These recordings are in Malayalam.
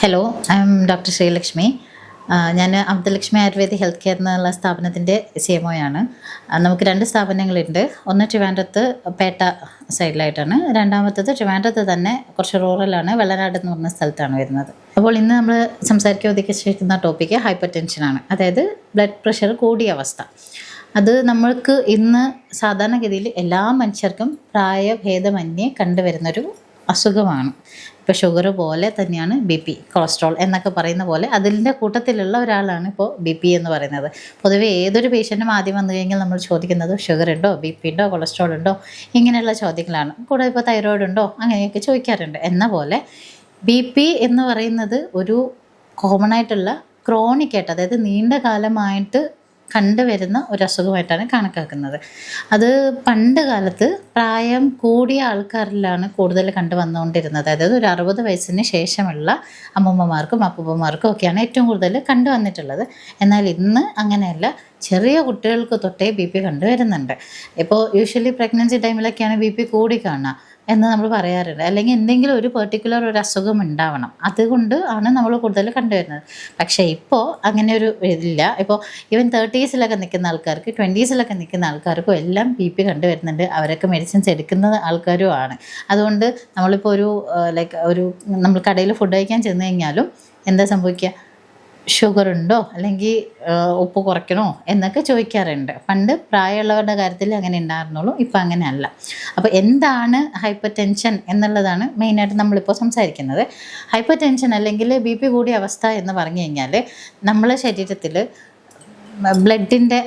Hello, I M doctor Sreelakshmi. ഞാൻ അമൃതലക്ഷ്മി ആയുർവേദ ഹെൽത്ത് കെയർ എന്നുള്ള സ്ഥാപനത്തിൻ്റെ CMO ആണ്. നമുക്ക് 2 സ്ഥാപനങ്ങളുണ്ട്. ഒന്ന് ട്രിവാൻഡ്രത്ത് പേട്ട സൈഡിലായിട്ടാണ്, രണ്ടാമത്തത് ട്രിവാൻഡ്രത്ത് തന്നെ കുറച്ച് റൂറലാണ്, വെള്ളനാട് എന്ന് പറഞ്ഞ സ്ഥലത്താണ് വരുന്നത്. അപ്പോൾ ഇന്ന് നമ്മൾ സംസാരിക്കാൻ ഉദ്ദേശിക്കുന്ന ടോപ്പിക്ക് ഹൈപ്പർ ടെൻഷനാണ്, അതായത് ബ്ലഡ് പ്രഷർ കൂടിയ അവസ്ഥ. അത് നമ്മൾക്ക് ഇന്ന് സാധാരണഗതിയിൽ എല്ലാ മനുഷ്യർക്കും പ്രായഭേദമന്യേ കണ്ടുവരുന്നൊരു അസുഖമാണ്. ഇപ്പോൾ ഷുഗർ പോലെ തന്നെയാണ് BP, കൊളസ്ട്രോൾ എന്നൊക്കെ പറയുന്ന പോലെ അതിൻ്റെ കൂട്ടത്തിലുള്ള ഒരാളാണ് ഇപ്പോൾ BP എന്ന് പറയുന്നത്. പൊതുവെ ഏതൊരു പേഷ്യൻറ്റും ആദ്യം വന്നു കഴിഞ്ഞാൽ നമ്മൾ ചോദിക്കുന്നത് ഷുഗർ ഉണ്ടോ, BP ഉണ്ടോ, കൊളസ്ട്രോൾ ഉണ്ടോ, ഇങ്ങനെയുള്ള ചോദ്യങ്ങളാണ്. കൂടെ ഇപ്പോൾ തൈറോയിഡ് ഉണ്ടോ, അങ്ങനെയൊക്കെ ചോദിക്കാറുണ്ട്. എന്ന പോലെ BP എന്ന് പറയുന്നത് ഒരു കോമൺ ആയിട്ടുള്ള ക്രോണിക്കായിട്ട്, അതായത് നീണ്ട കാലമായിട്ട് കണ്ടുവരുന്ന ഒരു അസുഖമായിട്ടാണ് കണക്കാക്കുന്നത്. അത് പണ്ട് കാലത്ത് പ്രായം കൂടിയ ആൾക്കാരിലാണ് കൂടുതൽ കണ്ടുവന്നുകൊണ്ടിരുന്നത്. അതായത് ഒരു 60 വയസ്സിന് ശേഷമുള്ള അമ്മൂമ്മമാർക്കും അപ്പൂപ്പന്മാർക്കും ഒക്കെയാണ് ഏറ്റവും കൂടുതൽ കണ്ടുവന്നിട്ടുള്ളത്. എന്നാൽ ഇന്ന് അങ്ങനെയല്ല, ചെറിയ കുട്ടികൾക്ക് തൊട്ടേ BP കണ്ടുവരുന്നുണ്ട്. ഇപ്പോൾ യൂഷ്വലി പ്രഗ്നൻസി ടൈമിലൊക്കെയാണ് BP കൂടി കാണുക എന്ന് നമ്മൾ പറയാറുണ്ട്. അല്ലെങ്കിൽ എന്തെങ്കിലും ഒരു പെർട്ടിക്കുലർ ഒരു അസുഖം ഉണ്ടാവണം, അതുകൊണ്ട് ആണ് നമ്മൾ കൂടുതൽ കണ്ടുവരുന്നത്. പക്ഷേ ഇപ്പോൾ അങ്ങനെ ഒരു ഇതില്ല. ഇപ്പോൾ ഈവൻ 30s നിൽക്കുന്ന ആൾക്കാർക്ക്, 20s നിൽക്കുന്ന ആൾക്കാർക്കും എല്ലാം BP കണ്ടുവരുന്നുണ്ട്. അവരൊക്കെ മെഡിസിൻസ് എടുക്കുന്ന ആൾക്കാരുമാണ്. അതുകൊണ്ട് നമ്മളിപ്പോൾ ഒരു നമ്മൾ കടയിൽ ഫുഡ് കഴിക്കാൻ ചെന്ന് കഴിഞ്ഞാലും എന്താ സംഭവിക്കുക, ഷുഗർ ഉണ്ടോ അല്ലെങ്കിൽ ഉപ്പ് കുറയ്ക്കണോ എന്നൊക്കെ ചോദിക്കാറുണ്ട്. പണ്ട് പ്രായമുള്ളവരുടെ കാര്യത്തിൽ അങ്ങനെ ഉണ്ടായിരുന്നുള്ളൂ, ഇപ്പം അങ്ങനെയല്ല. അപ്പോൾ എന്താണ് ഹൈപ്പർ ടെൻഷൻ എന്നുള്ളതാണ് മെയിനായിട്ട് നമ്മളിപ്പോൾ സംസാരിക്കുന്നത്. ഹൈപ്പർ ടെൻഷൻ അല്ലെങ്കിൽ BP കൂടിയ അവസ്ഥ എന്ന് പറഞ്ഞു കഴിഞ്ഞാൽ നമ്മളെ ശരീരത്തിൽ ബ്ലഡിൻ്റെ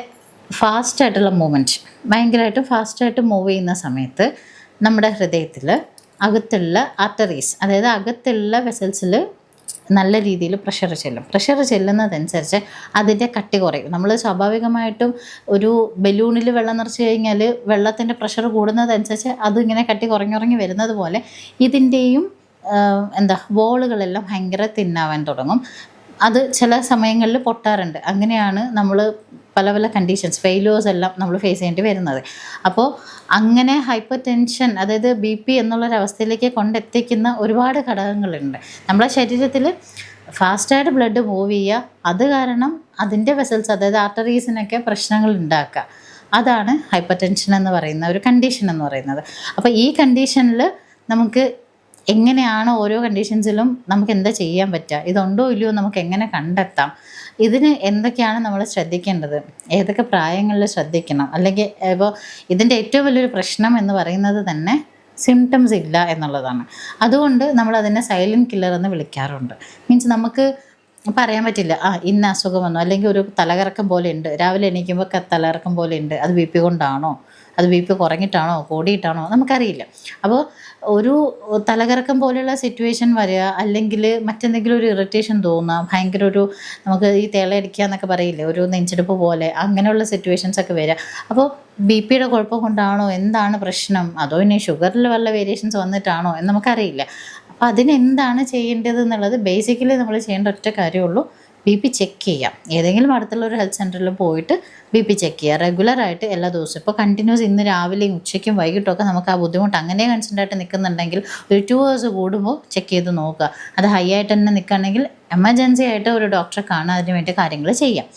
ഫാസ്റ്റായിട്ടുള്ള മൂവ്മെൻറ്റ്, ഭയങ്കരമായിട്ട് ഫാസ്റ്റായിട്ട് മൂവ് ചെയ്യുന്ന സമയത്ത് നമ്മുടെ ഹൃദയത്തിൽ അകത്തുള്ള ആർട്ടറീസ്, അതായത് അകത്തുള്ള വെസൽസിൽ നല്ല രീതിയിൽ പ്രഷർ ചെല്ലുന്നതനുസരിച്ച് അതിൻ്റെ കട്ടി കുറയും. നമ്മൾ സ്വാഭാവികമായിട്ടും ഒരു ബലൂണിൽ വെള്ളം നിറച്ച് കഴിഞ്ഞാൽ വെള്ളത്തിൻ്റെ പ്രഷർ കൂടുന്നതനുസരിച്ച് അതിങ്ങനെ കട്ടി കുറഞ്ഞുറങ്ങി വരുന്നത് പോലെ ഇതിൻ്റെയും വോളുകളെല്ലാം ഭയങ്കര തിന്നാവാൻ തുടങ്ങും. അത് ചില സമയങ്ങളിൽ പൊട്ടാറുണ്ട്. അങ്ങനെയാണ് നമ്മൾ പല കണ്ടീഷൻസ്, ഫെയിലിയേഴ്സ് എല്ലാം നമ്മൾ ഫേസ് ചെയ്യേണ്ടി വരുന്നത്. അപ്പോൾ അങ്ങനെ ഹൈപ്പർ ടെൻഷൻ, അതായത് BP എന്നുള്ളൊരവസ്ഥയിലേക്ക് കൊണ്ടെത്തിക്കുന്ന ഒരുപാട് ഘടകങ്ങളുണ്ട്. നമ്മുടെ ശരീരത്തിൽ ഫാസ്റ്റായിട്ട് ബ്ലഡ് മൂവ് ചെയ്യുക, അത് കാരണം അതിൻ്റെ വെസൽസ്, അതായത് ആർട്ടറീസിനൊക്കെ പ്രശ്നങ്ങൾ ഉണ്ടാക്കുക. അതാണ് ഹൈപ്പർ ടെൻഷൻ എന്ന് പറയുന്ന ഒരു കണ്ടീഷൻ എന്ന് പറയുന്നത്. അപ്പോൾ ഈ കണ്ടീഷനിൽ നമുക്ക് എങ്ങനെയാണ് ഓരോ കണ്ടീഷൻസിലും നമുക്ക് എന്താ ചെയ്യാൻ പറ്റുക, ഇതുണ്ടോ ഇല്ലയോ നമുക്ക് എങ്ങനെ കണ്ടെത്താം, ഇതിന് എന്തൊക്കെയാണ് നമ്മൾ ശ്രദ്ധിക്കേണ്ടത്, ഏതൊക്കെ പ്രായങ്ങളിൽ ശ്രദ്ധിക്കണം. അല്ലെങ്കിൽ ഇപ്പോൾ ഇതിൻ്റെ ഏറ്റവും വലിയൊരു പ്രശ്നം എന്ന് പറയുന്നത് തന്നെ സിംറ്റംസ് ഇല്ല എന്നുള്ളതാണ്. അതുകൊണ്ട് നമ്മളതിനെ സൈലൻറ്റ് കില്ലർ എന്ന് വിളിക്കാറുണ്ട്. മീൻസ് നമുക്ക് പറയാൻ പറ്റില്ല ഇന്ന അസുഖം വന്നു, അല്ലെങ്കിൽ ഒരു തലകറക്കം പോലെ ഉണ്ട്, രാവിലെ എണീക്കുമ്പോൾ തലകറക്കം പോലെ ഉണ്ട്, അത് BP കൊണ്ടാണോ, അത് BP കുറഞ്ഞിട്ടാണോ കൂടിയിട്ടാണോ നമുക്കറിയില്ല. അപ്പോൾ ഒരു തലകറക്കം പോലെയുള്ള സിറ്റുവേഷൻ വരിക, അല്ലെങ്കിൽ മറ്റെന്തെങ്കിലും ഒരു ഇറിറ്റേഷൻ തോന്നുക, ഭയങ്കര ഒരു നമുക്ക് ഈ തേളയടിക്കുക എന്നൊക്കെ പറയില്ലേ, ഒരു നെഞ്ചെടുപ്പ് പോലെ, അങ്ങനെയുള്ള സിറ്റുവേഷൻസ് ഒക്കെ വരിക. അപ്പോൾ BPയുടെ കുഴപ്പം കൊണ്ടാണോ, എന്താണ് പ്രശ്നം, അതോ ഇനി ഷുഗറിൽ വല്ല വേരിയേഷൻസ് വന്നിട്ടാണോ എന്ന് നമുക്കറിയില്ല. അപ്പോൾ അതിനെന്താണ് ചെയ്യേണ്ടത് എന്നുള്ളത് ബേസിക്കലി നമ്മൾ ചെയ്യേണ്ട ഒറ്റ കാര്യമുള്ളൂ, BP ചെക്ക് ചെയ്യാം. ഏതെങ്കിലും അടുത്തുള്ള ഒരു ഹെൽത്ത് സെൻറ്ററിൽ പോയിട്ട് BP ചെക്ക് ചെയ്യുക റെഗുലറായിട്ട് എല്ലാ ദിവസവും. ഇപ്പോൾ കണ്ടിന്യൂസ് ഇന്ന് രാവിലെയും ഉച്ചയ്ക്കും വൈകിട്ടൊക്കെ നമുക്ക് ആ ബുദ്ധിമുട്ട് അങ്ങനെ കൺസെൻ്റായിട്ട് നിൽക്കുന്നുണ്ടെങ്കിൽ ഒരു 2 hours കൂടുമ്പോൾ ചെക്ക് ചെയ്ത് നോക്കുക. അത് ഹൈ ആയിട്ട് തന്നെ നിൽക്കുകയാണെങ്കിൽ എമർജൻസി ആയിട്ട് ഒരു ഡോക്ടറെ കാണാൻ, അതിന് വേണ്ടി കാര്യങ്ങൾ ചെയ്യാം.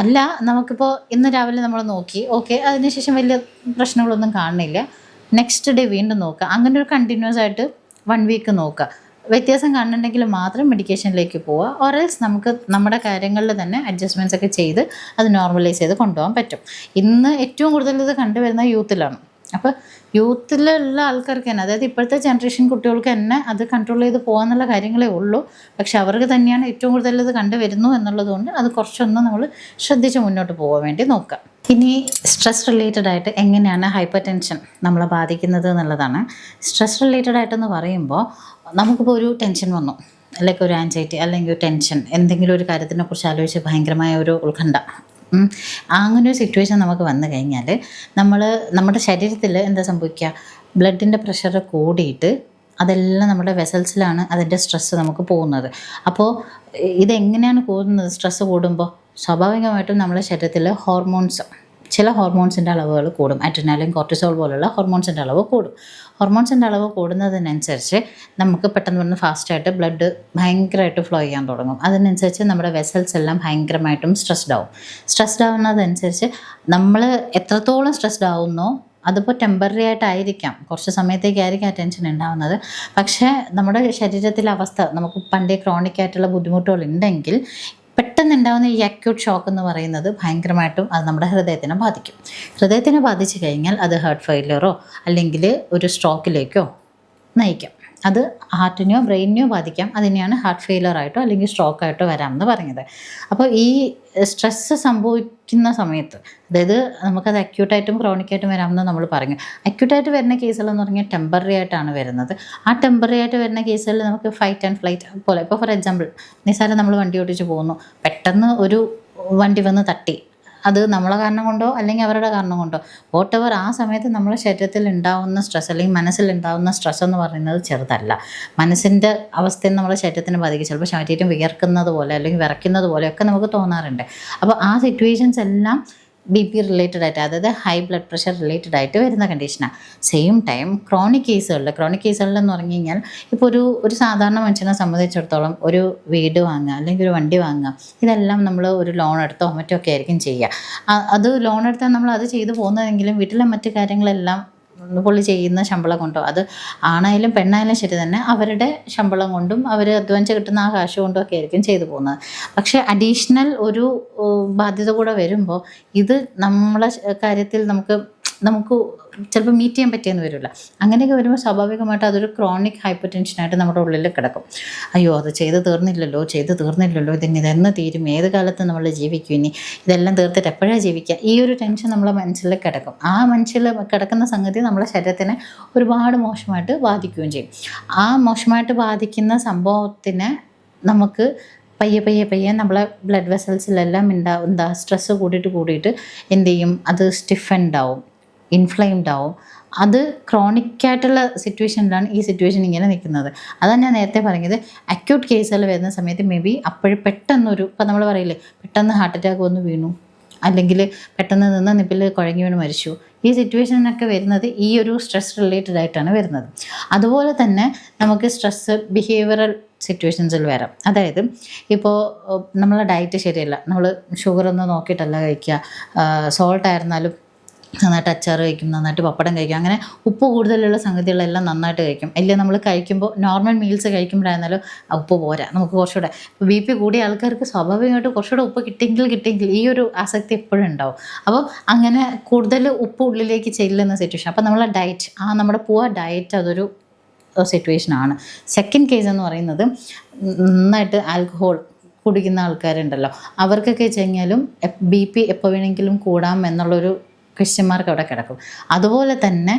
അല്ല, നമുക്കിപ്പോൾ ഇന്ന് രാവിലെ നമ്മൾ നോക്കി, ഓക്കെ, അതിനുശേഷം വലിയ പ്രശ്നങ്ങളൊന്നും കാണുന്നില്ല, നെക്സ്റ്റ് ഡേ വീണ്ടും നോക്കുക. അങ്ങനെ ഒരു കണ്ടിന്യൂസ് ആയിട്ട് 1 week നോക്കുക. വ്യത്യാസം കാണുന്നുണ്ടെങ്കിൽ മാത്രം മെഡിക്കേഷനിലേക്ക് പോവുക. ഓറൽസ് നമുക്ക് നമ്മുടെ കാര്യങ്ങളിൽ തന്നെ അഡ്ജസ്റ്റ്മെൻറ്റ്സ് ഒക്കെ ചെയ്ത് അത് നോർമലൈസ് ചെയ്ത് കൊണ്ടുപോകാൻ പറ്റും. ഇന്ന് ഏറ്റവും കൂടുതൽ ഇത് കണ്ടുവരുന്ന യൂത്തിലാണ്. അപ്പോൾ യൂത്തിലുള്ള ആൾക്കാർക്ക് തന്നെ, അതായത് ഇപ്പോഴത്തെ ജനറേഷൻ കുട്ടികൾക്ക് തന്നെ അത് കൺട്രോൾ ചെയ്ത് പോകാമെന്നുള്ള കാര്യങ്ങളേ ഉള്ളൂ. പക്ഷെ അവർക്ക് തന്നെയാണ് ഏറ്റവും കൂടുതൽ ഇത് കണ്ടുവരുന്നു എന്നുള്ളതുകൊണ്ട് അത് കുറച്ചൊന്ന് നമ്മൾ ശ്രദ്ധിച്ച് മുന്നോട്ട് പോകാൻ വേണ്ടി നോക്കുക. ഇനി സ്ട്രെസ് റിലേറ്റഡ് ആയിട്ട് എങ്ങനെയാണ് ഹൈപ്പർ ടെൻഷൻ നമ്മളെ ബാധിക്കുന്നത് എന്നുള്ളതാണ്. സ്ട്രെസ് റിലേറ്റഡ് ആയിട്ടെന്ന് പറയുമ്പോൾ നമുക്കിപ്പോൾ ഒരു ടെൻഷൻ വന്നു, അല്ലെങ്കിൽ ഒരു ആൻസൈറ്റി, അല്ലെങ്കിൽ ഒരു ടെൻഷൻ, എന്തെങ്കിലും ഒരു കാര്യത്തിനെ കുറിച്ച് ആലോചിച്ച് ഭയങ്കരമായ ഒരു ഉത്കണ്ഠ, അങ്ങനെ ഒരു സിറ്റുവേഷൻ നമുക്ക് വന്നു കഴിഞ്ഞാൽ നമ്മുടെ ശരീരത്തിൽ എന്താ സംഭവിക്കുക, ബ്ലഡിൻ്റെ പ്രഷർ കൂടിയിട്ട് അതെല്ലാം നമ്മുടെ വെസൽസിലാണ് അതിൻ്റെ സ്ട്രെസ്സ് നമുക്ക് പോകുന്നത്. അപ്പോൾ ഇതെങ്ങനെയാണ് കൂടുന്നത്? സ്ട്രെസ്സ് കൂടുമ്പോൾ സ്വാഭാവികമായിട്ടും നമ്മുടെ ശരീരത്തിൽ ഹോർമോൺസ് ചില ഹോർമോൺസിൻ്റെ അളവുകൾ കൂടും. അഡ്രിനാലിൻ, കോർട്ടിസോൾ പോലുള്ള ഹോർമോൺസിൻ്റെ അളവ് കൂടും. ഹോർമോൺസിൻ്റെ അളവ് കൂടുന്നതിനനുസരിച്ച് നമുക്ക് പെട്ടെന്ന് പെട്ടെന്ന് ഫാസ്റ്റായിട്ട് ബ്ലഡ് ഭയങ്കരമായിട്ട് ഫ്ലോ ചെയ്യാൻ തുടങ്ങും. അതിനനുസരിച്ച് നമ്മുടെ വെസൽസ് എല്ലാം ഭയങ്കരമായിട്ടും സ്ട്രെസ്ഡ് ആവുന്നതനുസരിച്ച് നമ്മൾ എത്രത്തോളം സ്ട്രെസ്ഡ് ആവുന്നോ അതിപ്പോൾ ടെമ്പററി ആയിട്ടായിരിക്കാം, കുറച്ച് സമയത്തേക്കായിരിക്കും ആ ടെൻഷൻ ഉണ്ടാകുന്നത്. പക്ഷേ നമ്മുടെ ശരീരത്തിലെ അവസ്ഥ, നമുക്ക് പണ്ടേ ക്രോണിക് ആയിട്ടുള്ള ബുദ്ധിമുട്ടുകൾ ഉണ്ടെങ്കിൽ പെട്ടെന്ന് ഉണ്ടാകുന്ന ഈ അക്യൂട്ട് ഷോക്ക് എന്ന് പറയുന്നത് ഭയങ്കരമായിട്ടും അത് നമ്മുടെ ഹൃദയത്തിനെ ബാധിക്കും. ഹൃദയത്തിനെ ബാധിച്ചു കഴിഞ്ഞാൽ അത് ഹാർട്ട് ഫെയിലിയറോ അല്ലെങ്കിൽ ഒരു സ്ട്രോക്കിലേക്കോ നയിക്കാം. അത് ഹാർട്ടിനെയോ ബ്രെയിനിനെയോ ബാധിക്കാം. അതിനെയാണ് ഹാർട്ട് ഫെയിലിയർ ആയിട്ടോ അല്ലെങ്കിൽ സ്ട്രോക്കായിട്ടോ വരാമെന്ന് പറഞ്ഞത്. അപ്പോൾ ഈ സ്ട്രെസ്സ് സംഭവിക്കുന്ന സമയത്ത്, അതായത് നമുക്കത് അക്യൂട്ടായിട്ടും ക്രോണിക്കായിട്ടും വരാമെന്ന് നമ്മൾ പറഞ്ഞു. അക്യൂട്ടായിട്ട് വരുന്ന കേസുകളെന്ന് പറഞ്ഞാൽ ടെമ്പററി ആയിട്ടാണ് വരുന്നത്. ആ ടെമ്പററി ആയിട്ട് വരുന്ന കേസുകളിൽ നമുക്ക് ഫൈറ്റ് ആൻഡ് ഫ്ലൈറ്റ് പോലെ, ഇപ്പോൾ ഫോർ എക്സാമ്പിൾ നിസ്സാരം നമ്മൾ വണ്ടി ഓടിച്ച് പോകുന്നു, പെട്ടെന്ന് ഒരു വണ്ടി വന്ന് തട്ടി, അത് നമ്മളെ കാരണം കൊണ്ടോ അല്ലെങ്കിൽ അവരുടെ കാരണം കൊണ്ടോ വോട്ടെവർ, ആ സമയത്ത് നമ്മുടെ ശരീരത്തിൽ ഉണ്ടാകുന്ന സ്ട്രെസ് അല്ലെങ്കിൽ മനസ്സിലുണ്ടാകുന്ന സ്ട്രെസ് എന്ന് പറയുന്നത് ചെറുതല്ല. മനസ്സിൻ്റെ അവസ്ഥയും നമ്മുടെ ശരീരത്തിനെ ബാധിക്കും. ചിലപ്പോൾ ശരീരം വിയർക്കുന്നത് പോലെ അല്ലെങ്കിൽ വിറയ്ക്കുന്നത് പോലെയൊക്കെ നമുക്ക് തോന്നാറുണ്ട്. അപ്പോൾ ആ സിറ്റുവേഷൻസ് എല്ലാം BP റിലേറ്റഡ് ആയിട്ട്, അതായത് ഹൈ ബ്ലഡ് പ്രഷർ റിലേറ്റഡ് ആയിട്ട് വരുന്ന കണ്ടീഷനാണ്. സെയിം ടൈം ക്രോണിക് കേസുകളിലെന്ന് പറഞ്ഞു കഴിഞ്ഞാൽ ഇപ്പോൾ ഒരു സാധാരണ മനുഷ്യനെ സംബന്ധിച്ചിടത്തോളം ഒരു വീട് വാങ്ങുക അല്ലെങ്കിൽ ഒരു വണ്ടി വാങ്ങുക, ഇതെല്ലാം നമ്മൾ ഒരു ലോൺ എടുത്തോ മറ്റോ ഒക്കെ ആയിരിക്കും ചെയ്യുക. അത് ലോൺ എടുത്താൽ നമ്മൾ അത് ചെയ്തു പോകുന്നതെങ്കിലും വീട്ടിലെ മറ്റു കാര്യങ്ങളെല്ലാം പുള്ളി ചെയ്യുന്ന ശമ്പളം കൊണ്ടോ, അത് ആണായാലും പെണ്ണായാലും ശരി തന്നെ, അവരുടെ ശമ്പളം കൊണ്ടും അവർ അധ്വാനിച്ച് കിട്ടുന്ന ആ കാശ് കൊണ്ടും ഒക്കെ ആയിരിക്കും ചെയ്തു പോകുന്നത്. പക്ഷേ അഡീഷണൽ ഒരു ബാധ്യത കൂടെ വരുമ്പോൾ ഇത് നമ്മളെ കാര്യത്തിൽ നമുക്ക് ചിലപ്പോൾ മീറ്റ് ചെയ്യാൻ പറ്റിയെന്ന് വരില്ല. അങ്ങനെയൊക്കെ വരുമ്പോൾ സ്വാഭാവികമായിട്ട് അതൊരു ക്രോണിക് ഹൈപ്പർ ടെൻഷനായിട്ട് നമ്മുടെ ഉള്ളിൽ കിടക്കും. അയ്യോ അത് ചെയ്ത് തീർന്നില്ലല്ലോ, ഇതെന്ന് തീരും, ഏത് കാലത്ത് നമ്മൾ ജീവിക്കും, ഇനി ഇതെല്ലാം തീർത്തിട്ട് എപ്പോഴാണ് ജീവിക്കുക, ഈ ഒരു ടെൻഷൻ നമ്മളെ മനസ്സിൽ കിടക്കും. ആ മനസ്സിൽ കിടക്കുന്ന സംഗതി നമ്മളെ ശരീരത്തിനെ ഒരുപാട് മോശമായിട്ട് ബാധിക്കുകയും ചെയ്യും. ആ മോശമായിട്ട് ബാധിക്കുന്ന സംഭവത്തിനെ നമുക്ക് പയ്യെ നമ്മളെ ബ്ലഡ് വെസൽസിലെല്ലാം എന്താ സ്ട്രെസ്സ് കൂടിയിട്ട് എന്ത് ചെയ്യും, അത് സ്റ്റിഫൻഡ് ആവും, ഇൻഫ്ലെയിംഡ് ആവും. അത് ക്രോണിക്കായിട്ടുള്ള സിറ്റുവേഷനിലാണ് ഈ സിറ്റുവേഷൻ ഇങ്ങനെ നിൽക്കുന്നത്. അതാണ് ഞാൻ നേരത്തെ പറഞ്ഞത്. അക്യൂട്ട് കേസുകൾ വരുന്ന സമയത്ത് മേ ബി അപ്പോഴും പെട്ടെന്നൊരു, ഇപ്പം നമ്മൾ പറയില്ലേ, പെട്ടെന്ന് ഹാർട്ട് അറ്റാക്ക് വന്ന് വീണു, അല്ലെങ്കിൽ പെട്ടെന്ന് നിന്ന് നിപ്പിൽ കുഴങ്ങി വീണ് മരിച്ചു, ഈ സിറ്റുവേഷനൊക്കെ വരുന്നത് ഈ ഒരു സ്ട്രെസ് റിലേറ്റഡ് ആയിട്ടാണ് വരുന്നത്. അതുപോലെ തന്നെ നമുക്ക് സ്ട്രെസ്സ് ബിഹേവിയറൽ സിറ്റുവേഷൻസിൽ വരാം. അതായത് ഇപ്പോൾ നമ്മളെ ഡയറ്റ് ശരിയല്ല, നമ്മൾ ഷുഗറൊന്നും നോക്കിയിട്ടല്ല കഴിക്കുക, സോൾട്ട് ആയിരുന്നാലും നന്നായിട്ട് അച്ചാർ കഴിക്കും, നന്നായിട്ട് പപ്പടം കഴിക്കും, അങ്ങനെ ഉപ്പ് കൂടുതലുള്ള സംഗതികളെല്ലാം നന്നായിട്ട് കഴിക്കും. അല്ലെങ്കിൽ നമ്മൾ കഴിക്കുമ്പോൾ നോർമൽ മീൽസ് കഴിക്കുമ്പോഴായിരുന്നാലും ഉപ്പ് പോരാ, നമുക്ക് കുറച്ചുകൂടെ BP കൂടിയ ആൾക്കാർക്ക് സ്വാഭാവികമായിട്ട് കുറച്ചുകൂടെ ഉപ്പ് കിട്ടിയെങ്കിൽ ഈ ഒരു ആസക്തി എപ്പോഴും ഉണ്ടാവും. അപ്പോൾ അങ്ങനെ കൂടുതൽ ഉപ്പ് ഉള്ളിലേക്ക് ചെല്ലുന്ന സിറ്റുവേഷൻ. അപ്പോൾ നമ്മളെ ഡയറ്റ്, നമ്മുടെ പൂവർ ഡയറ്റ് അതൊരു സിറ്റുവേഷനാണ്. സെക്കൻഡ് കേസ് എന്ന് പറയുന്നത് നന്നായിട്ട് ആൽക്കഹോൾ കുടിക്കുന്ന ആൾക്കാരുണ്ടല്ലോ, അവർക്കൊക്കെ വെച്ച് കഴിഞ്ഞാലും BP എപ്പോൾ വേണമെങ്കിലും കൂടാം എന്നുള്ളൊരു ക്വസ്റ്റ്യൻ മാർക്ക് അവിടെ കിടക്കും. അതുപോലെ തന്നെ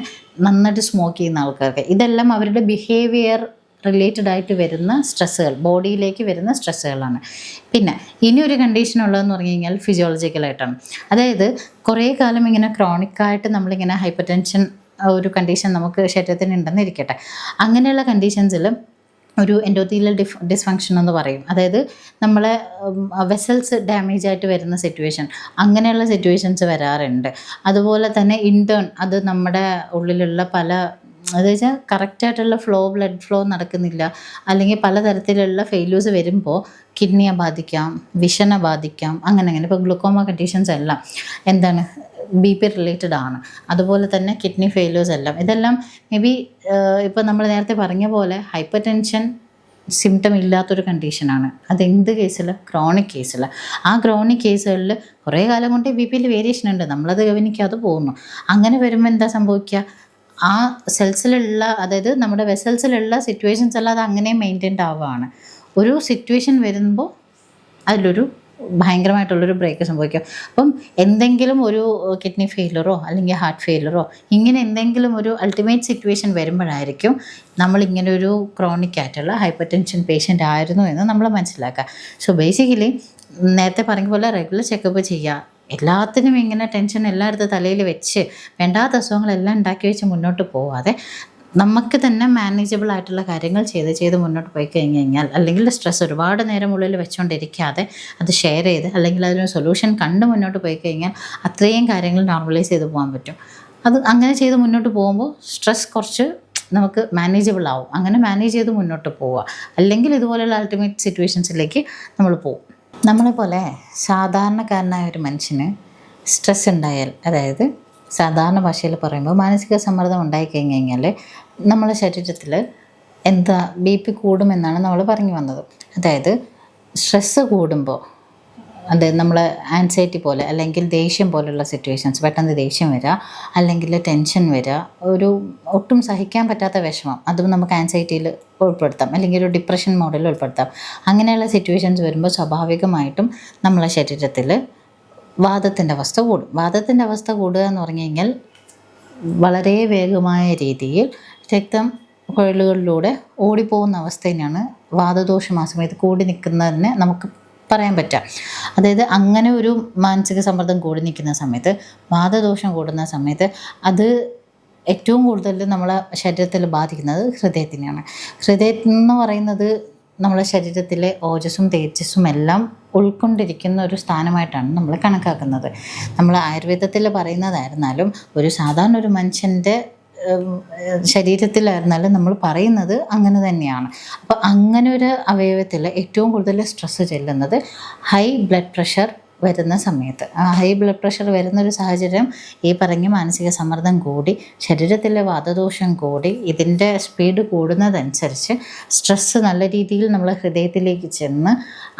നന്നായിട്ട് സ്മോക്ക് ചെയ്യുന്ന ആൾക്കാർക്ക്, ഇതെല്ലാം അവരുടെ ബിഹേവിയർ റിലേറ്റഡ് ആയിട്ട് വരുന്ന സ്ട്രെസ്സുകൾ, ബോഡിയിലേക്ക് വരുന്ന സ്ട്രെസ്സുകളാണ്. പിന്നെ ഇനിയൊരു കണ്ടീഷൻ ഉള്ളതെന്ന് പറഞ്ഞു കഴിഞ്ഞാൽ ഫിസിയോളജിക്കലായിട്ടാണ്. അതായത് കുറേ കാലം ഇങ്ങനെ ക്രോണിക്കായിട്ട് നമ്മളിങ്ങനെ ഹൈപ്പർ ടെൻഷൻ ഒരു കണ്ടീഷൻ നമുക്ക് ശരീരത്തിന് ഉണ്ടെന്നിരിക്കട്ടെ, അങ്ങനെയുള്ള കണ്ടീഷൻസിൽ ഒരു എൻഡോത്തീലിയൽ ഡിസ്ഫങ്ഷൻ എന്ന് പറയും. അതായത് നമ്മളെ വെസൽസ് ഡാമേജ് ആയിട്ട് വരുന്ന സിറ്റുവേഷൻ, അങ്ങനെയുള്ള സിറ്റുവേഷൻസ് വരാറുണ്ട്. അതുപോലെ തന്നെ ഇൻറ്റേൺ, അത് നമ്മുടെ ഉള്ളിലുള്ള പല, അത് വെച്ചാൽ കറക്റ്റായിട്ടുള്ള ബ്ലഡ് ഫ്ലോ നടക്കുന്നില്ല, അല്ലെങ്കിൽ പലതരത്തിലുള്ള ഫെയില്യൂസ് വരുമ്പോൾ കിഡ്നിയെ ബാധിക്കാം, വിഷനെ ബാധിക്കാം, അങ്ങനെ ഇപ്പോൾ ഗ്ലൂക്കോമ കണ്ടീഷൻസ് എല്ലാം എന്താണ് BP റിലേറ്റഡ് ആണ്. അതുപോലെ തന്നെ കിഡ്നി ഫെയിലേഴ്സ് എല്ലാം, ഇതെല്ലാം മേ ബി ഇപ്പോൾ നമ്മൾ നേരത്തെ പറഞ്ഞ പോലെ ഹൈപ്പർ ടെൻഷൻ സിംറ്റം ഇല്ലാത്തൊരു കണ്ടീഷനാണ്. അതെന്ത് കേസിൽ? ക്രോണിക് കേസിൽ. ആ ക്രോണിക് കേസുകളിൽ കുറേ കാലം കൊണ്ട് BP വേരിയേഷൻ ഉണ്ട്, നമ്മളത് ഗവനിക്കാതെ പോകുന്നു. അങ്ങനെ വരുമ്പോൾ എന്താ സംഭവിക്കുക, ആ സെൽസിലുള്ള, അതായത് നമ്മുടെ വെസൽസിലുള്ള സിറ്റുവേഷൻസ് എല്ലാം അത് അങ്ങനെ മെയിൻറ്റെയിൻഡ് ആവുകയാണ്. ഒരു സിറ്റുവേഷൻ വരുമ്പോൾ അതിലൊരു ഭയങ്കരമായിട്ടുള്ളൊരു ബ്രേക്ക് സംഭവിക്കും. അപ്പം എന്തെങ്കിലും ഒരു കിഡ്നി ഫെയിലറോ അല്ലെങ്കിൽ ഹാർട്ട് ഫെയിലറോ ഇങ്ങനെ എന്തെങ്കിലും ഒരു അൾട്ടിമേറ്റ് സിറ്റുവേഷൻ വരുമ്പോഴായിരിക്കും നമ്മളിങ്ങനെ ഒരു ക്രോണിക് ആയിട്ടുള്ള ഹൈപ്പർ ടെൻഷൻ പേഷ്യൻ്റ് ആയിരുന്നു എന്ന് നമ്മൾ മനസ്സിലാക്കുക. സോ ബേസിക്കലി നേരത്തെ പറഞ്ഞ പോലെ റെഗുലർ ചെക്കപ്പ് ചെയ്യുക. എല്ലാത്തിനും ഇങ്ങനെ ടെൻഷൻ എല്ലായിടത്തും തലയിൽ വെച്ച് വേണ്ടാത്ത അസുഖങ്ങളെല്ലാം ഉണ്ടാക്കി വെച്ച് മുന്നോട്ട് പോവാതെ നമുക്ക് തന്നെ മാനേജബിൾ ആയിട്ടുള്ള കാര്യങ്ങൾ ചെയ്ത് മുന്നോട്ട് പോയി കഴിഞ്ഞ് കഴിഞ്ഞാൽ, അല്ലെങ്കിൽ സ്ട്രെസ് ഒരുപാട് നേരം ഉള്ളിൽ വെച്ചുകൊണ്ടിരിക്കാതെ അത് ഷെയർ ചെയ്ത് അല്ലെങ്കിൽ അതിനൊരു സൊല്യൂഷൻ കണ്ട് മുന്നോട്ട് പോയി കഴിഞ്ഞാൽ അത്രയും കാര്യങ്ങൾ നോർമലൈസ് ചെയ്ത് പോകാൻ പറ്റും. അത് അങ്ങനെ ചെയ്ത് മുന്നോട്ട് പോകുമ്പോൾ സ്ട്രെസ് കുറച്ച് നമുക്ക് മാനേജബിൾ ആവും. അങ്ങനെ മാനേജ് ചെയ്ത് മുന്നോട്ട് പോവുക. അല്ലെങ്കിൽ ഇതുപോലെയുള്ള അൾട്ടിമേറ്റ് സിറ്റുവേഷൻസിലേക്ക് നമ്മൾ പോകും. നമ്മളെപ്പോലെ സാധാരണക്കാരനായ ഒരു മനുഷ്യന് സ്ട്രെസ് ഉണ്ടായാൽ, അതായത് സാധാരണ ഭാഷയിൽ പറയുമ്പോൾ മാനസിക സമ്മർദ്ദം ഉണ്ടായിക്കഴിഞ്ഞ് കഴിഞ്ഞാൽ നമ്മളെ ശരീരത്തിൽ എന്താ BP കൂടുമെന്നാണ് നമ്മൾ പറഞ്ഞു വന്നത്. അതായത് സ്ട്രെസ്സ് കൂടുമ്പോൾ, അതായത് നമ്മൾ ആൻസൈറ്റി പോലെ അല്ലെങ്കിൽ ദേഷ്യം പോലുള്ള സിറ്റുവേഷൻസ്, പെട്ടെന്ന് ദേഷ്യം വരിക, അല്ലെങ്കിൽ ടെൻഷൻ വരിക, ഒരു ഒട്ടും സഹിക്കാൻ പറ്റാത്ത വിഷമം, അതും നമുക്ക് ആൻസൈറ്റിയിൽ ഉൾപ്പെടുത്താം, അല്ലെങ്കിൽ ഒരു ഡിപ്രഷൻ മോഡലിൽ ഉൾപ്പെടുത്താം. അങ്ങനെയുള്ള സിറ്റുവേഷൻസ് വരുമ്പോൾ സ്വാഭാവികമായിട്ടും നമ്മളെ ശരീരത്തിൽ വാതത്തിൻ്റെ അവസ്ഥ കൂടും. വാതത്തിൻ്റെ അവസ്ഥ കൂടുക എന്ന് പറഞ്ഞു കഴിഞ്ഞാൽ വളരെ വേഗമായ രീതിയിൽ രക്തം കുഴലുകളിലൂടെ ഓടിപ്പോകുന്ന അവസ്ഥ തന്നെയാണ് വാതദോഷം ആ സമയത്ത് കൂടി നിൽക്കുന്നതിന് നമുക്ക് പറയാൻ പറ്റുക. അതായത് അങ്ങനെ ഒരു മാനസിക സമ്മർദ്ദം കൂടി നിൽക്കുന്ന സമയത്ത്, വാതദോഷം കൂടുന്ന സമയത്ത്, അത് ഏറ്റവും കൂടുതൽ നമ്മളെ ശരീരത്തിൽ ബാധിക്കുന്നത് ഹൃദയത്തിനെയാണ്. ഹൃദയം എന്ന് പറയുന്നത് നമ്മളെ ശരീരത്തിലെ ഓജസ്സും തേജസ്സും എല്ലാം ഉൾക്കൊണ്ടിരിക്കുന്ന ഒരു സ്ഥാനമായിട്ടാണ് നമ്മൾ കണക്കാക്കുന്നത്. നമ്മൾ ആയുർവേദത്തിൽ പറയുന്നതായിരുന്നാലും ഒരു സാധാരണ ഒരു മനുഷ്യൻ്റെ ശരീരത്തിലായിരുന്നാലും നമ്മൾ പറയുന്നത് അങ്ങനെ തന്നെയാണ്. അപ്പോൾ അങ്ങനെ ഒരു അവയവത്തിൽ ഏറ്റവും കൂടുതൽ സ്ട്രെസ്സ് ചെല്ലുന്നത് ഹൈ ബ്ലഡ് പ്രഷർ വരുന്ന സമയത്ത്. ആ ഹൈ ബ്ലഡ് പ്രഷർ വരുന്നൊരു സാഹചര്യം ഈ പറഞ്ഞ മാനസിക സമ്മർദ്ദം കൂടി, ശരീരത്തിലെ വാതദോഷം കൂടി, ഇതിൻ്റെ സ്പീഡ് കൂടുന്നതനുസരിച്ച് സ്ട്രെസ്സ് നല്ല രീതിയിൽ നമ്മൾ ഹൃദയത്തിലേക്ക് ചെന്ന്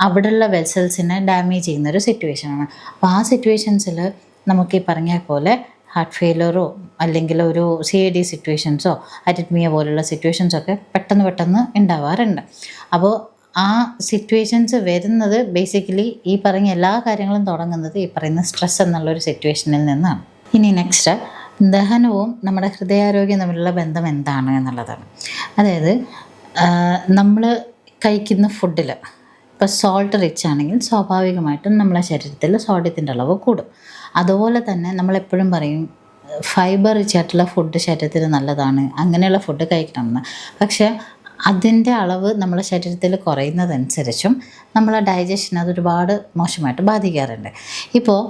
അവിടെയുള്ള വെസൽസിനെ ഡാമേജ് ചെയ്യുന്നൊരു സിറ്റുവേഷനാണ്. അപ്പോൾ ആ സിറ്റുവേഷൻസിൽ നമുക്ക് ഈ പറഞ്ഞ പോലെ ഹാർട്ട് ഫെയിലറോ അല്ലെങ്കിൽ ഒരു CID സിറ്റുവേഷൻസോ അരിത്മിയ പോലുള്ള സിറ്റുവേഷൻസൊക്കെ പെട്ടെന്ന് ഉണ്ടാവാറുണ്ട്. അപ്പോൾ ആ സിറ്റുവേഷൻസ് വരുന്നത് ബേസിക്കലി ഈ പറഞ്ഞ എല്ലാ കാര്യങ്ങളും തുടങ്ങുന്നത് ഈ പറയുന്ന സ്ട്രെസ് എന്നുള്ളൊരു സിറ്റുവേഷനിൽ നിന്നാണ്. ഇനി നെക്സ്റ്റ്, ദഹനവും നമ്മുടെ ഹൃദയാരോഗ്യം തമ്മിലുള്ള ബന്ധം എന്താണ് എന്നുള്ളതാണ്. അതായത് നമ്മൾ കഴിക്കുന്ന ഫുഡിൽ ഇപ്പോൾ സോൾട്ട് റിച്ച് ആണെങ്കിൽ സ്വാഭാവികമായിട്ടും നമ്മളെ ശരീരത്തിൽ സോഡിയത്തിൻ്റെ അളവ് കൂടും. അതുപോലെ തന്നെ നമ്മളെപ്പോഴും പറയും ഫൈബർ റിച്ച് ആയിട്ടുള്ള ഫുഡ് ശരീരത്തിന് നല്ലതാണ്, അങ്ങനെയുള്ള ഫുഡ് കഴിക്കണമെന്ന്. പക്ഷേ അതിൻ്റെ അളവ് നമ്മളെ ശരീരത്തിൽ കുറയുന്നതനുസരിച്ചും നമ്മളെ ഡൈജഷൻ അതൊരുപാട് മോശമായിട്ട് ബാധിക്കാറുണ്ട്. ഇപ്പോൾ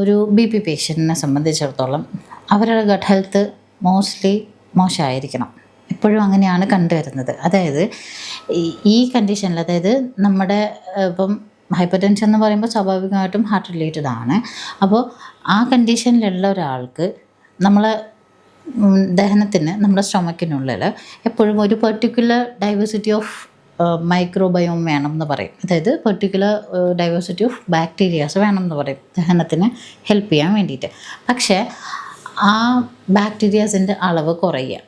ഒരു BP പേഷ്യൻറ്റിനെ സംബന്ധിച്ചിടത്തോളം അവരുടെ ഗട്ട് ഹെൽത്ത് മോസ്റ്റ്ലി മോശമായിരിക്കണം. ഇപ്പോഴും അങ്ങനെയാണ് കണ്ടുവരുന്നത്. അതായത് ഈ കണ്ടീഷനിൽ, അതായത് നമ്മുടെ ഇപ്പം ഹൈപ്പർ ടെൻഷൻ എന്ന് പറയുമ്പോൾ സ്വാഭാവികമായിട്ടും ഹാർട്ട് റിലേറ്റഡ് ആണ്. അപ്പോൾ ആ കണ്ടീഷനിലുള്ള ഒരാൾക്ക് നമ്മളെ ദഹനത്തിന് നമ്മുടെ സ്റ്റൊമക്കിനുള്ളിൽ എപ്പോഴും ഒരു പെർട്ടിക്കുലർ ഡൈവേഴ്സിറ്റി ഓഫ് മൈക്രോബയോം വേണം എന്ന് പറയും. അതായത് പെർട്ടിക്കുലർ ഡൈവേഴ്സിറ്റി ഓഫ് ബാക്ടീരിയാസ് വേണം എന്ന് പറയും ദഹനത്തിന് ഹെൽപ്പ് ചെയ്യാൻ വേണ്ടിയിട്ട്. പക്ഷേ ആ ബാക്ടീരിയാസിൻ്റെ അളവ് കുറയുക,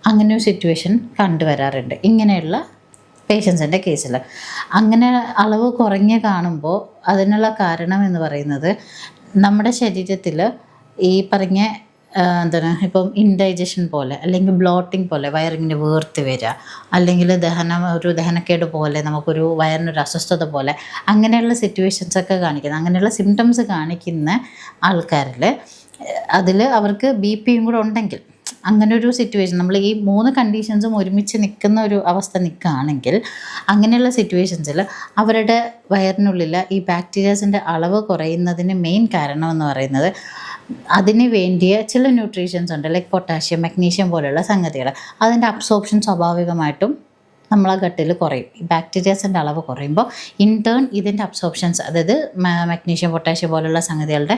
അങ്ങനെ ഒരു സിറ്റുവേഷൻ കണ്ടുവരാറുണ്ട് ഇങ്ങനെയുള്ള പേഷ്യൻസിൻ്റെ കേസിൽ. അങ്ങനെ അളവ് കുറഞ്ഞ് കാണുമ്പോൾ അതിനുള്ള കാരണം എന്ന് പറയുന്നത് നമ്മുടെ ശരീരത്തിൽ ഈ പറഞ്ഞ ഇപ്പം ഇൻഡൈജഷൻ പോലെ അല്ലെങ്കിൽ ബ്ലോട്ടിങ് പോലെ വയറിങ്ങനെ വീർത്ത് വരിക, അല്ലെങ്കിൽ ഒരു ദഹനക്കേട് പോലെ നമുക്കൊരു വയറിനൊരു അസ്വസ്ഥത പോലെ അങ്ങനെയുള്ള സിറ്റുവേഷൻസൊക്കെ കാണിക്കുന്നത്, അങ്ങനെയുള്ള സിംറ്റംസ് കാണിക്കുന്ന ആൾക്കാരിൽ അതിൽ അവർക്ക് BP കൂടെ ഉണ്ടെങ്കിൽ, അങ്ങനെ ഒരു സിറ്റുവേഷൻ നമ്മൾ ഈ 3 കണ്ടീഷൻസും ഒരുമിച്ച് നിൽക്കുന്ന ഒരു അവസ്ഥ നിൽക്കുകയാണെങ്കിൽ അങ്ങനെയുള്ള സിറ്റുവേഷൻസിൽ അവരുടെ വയറിനുള്ളിൽ ഈ ബാക്ടീരിയാസിൻ്റെ അളവ് കുറയുന്നതിന് മെയിൻ കാരണം എന്ന് പറയുന്നത് അതിന് വേണ്ടിയ ചില ന്യൂട്രീഷൻസ് ഉണ്ട്, ലൈക്ക് പൊട്ടാഷ്യം, മഗ്നീഷ്യം പോലെയുള്ള സംഗതികൾ. അതിൻ്റെ അബ്സോർപ്ഷൻ സ്വാഭാവികമായിട്ടും നമ്മളെ ഗട്ടിൽ കുറയും. ഈ ബാക്ടീരിയാസിൻ്റെ അളവ് കുറയുമ്പോൾ ഇൻടേൺ ഇതിൻ്റെ അബ്സോർപ്ഷൻസ്, അതായത് മഗ്നീഷ്യം, പൊട്ടാഷ്യം പോലുള്ള സംഗതികളുടെ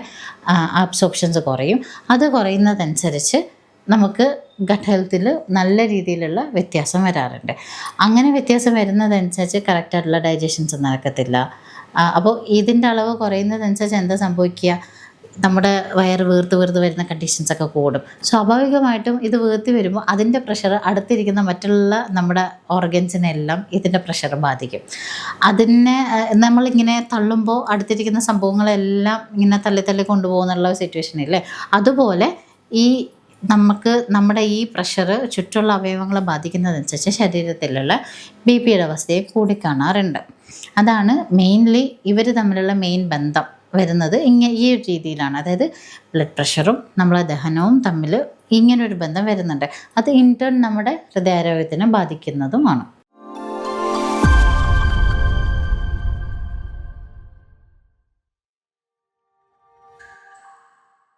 അബ്സോർപ്ഷൻസ് കുറയും. അത് കുറയുന്നതനുസരിച്ച് നമുക്ക് ഗട്ട് ഹെൽത്തിൽ നല്ല രീതിയിലുള്ള വ്യത്യാസം വരാറുണ്ട്. അങ്ങനെ വ്യത്യാസം വരുന്നതനുസരിച്ച് കറക്റ്റായിട്ടുള്ള ഡൈജഷൻസ് നടക്കത്തില്ല. അപ്പോൾ ഇതിൻ്റെ അളവ് കുറയുന്നതനുസരിച്ച് എന്താ സംഭവിക്കുക, നമ്മുടെ വയറ് വീർത്ത് വരുന്ന കണ്ടീഷൻസൊക്കെ കൂടും. സ്വാഭാവികമായിട്ടും ഇത് വീർത്തി വരുമ്പോൾ അതിൻ്റെ പ്രഷർ അടുത്തിരിക്കുന്ന മറ്റുള്ള നമ്മുടെ ഓർഗൻസിനെല്ലാം ഇതിൻ്റെ പ്രഷർ ബാധിക്കും. അതിനെ നമ്മളിങ്ങനെ തള്ളുമ്പോൾ അടുത്തിരിക്കുന്ന സംഭവങ്ങളെല്ലാം ഇങ്ങനെ തള്ളി കൊണ്ടുപോകുന്നുള്ള സിറ്റുവേഷനില്ലേ, അതുപോലെ ഈ നമ്മുടെ ഈ പ്രഷർ ചുറ്റുള്ള അവയവങ്ങളെ ബാധിക്കുന്നതനുസരിച്ച് ശരീരത്തിലുള്ള BP യുടെ അവസ്ഥയെ കൂടിക്കാണാറുണ്ട്. അതാണ് മെയിൻലി ഇവർ തമ്മിലുള്ള മെയിൻ ബന്ധം വരുന്നത് ഈ ഒരു രീതിയിലാണ്. അതായത് ബ്ലഡ് പ്രഷറും നമ്മളെ ദഹനവും തമ്മിൽ ഇങ്ങനൊരു ബന്ധം വരുന്നുണ്ട്. അത് ഇൻടേൺ നമ്മുടെ ഹൃദയാരോഗ്യത്തിനെ ബാധിക്കുന്നതുമാണ്.